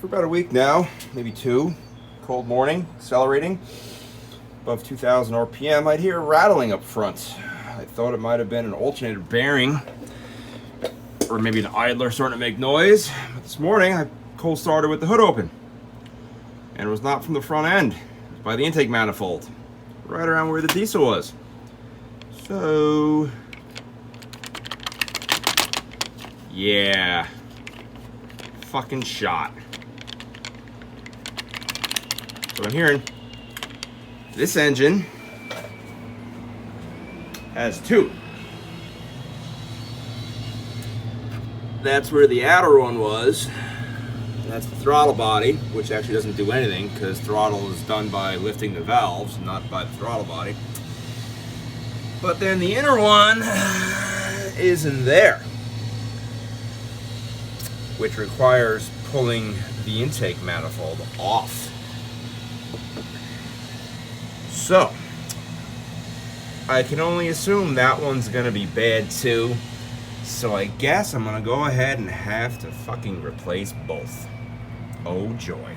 for about a week now, maybe two. Cold morning, accelerating above 2,000 RPM. I'd hear rattling up front. I thought it might have been an alternator bearing, or maybe an idler starting to make noise. But this morning, I cold started with the hood open, and it was not from the front end. It was by the intake manifold, right around where the DISA was. So, yeah, fucking shot. So I'm hearing this engine has two. That's where the outer one was. That's the throttle body, which actually doesn't do anything because throttle is done by lifting the valves, not by the throttle body. But then the inner one is in there, which requires pulling the intake manifold off. So, I can only assume that one's gonna be bad too. So I guess I'm gonna go ahead and have to fucking replace both. Oh joy.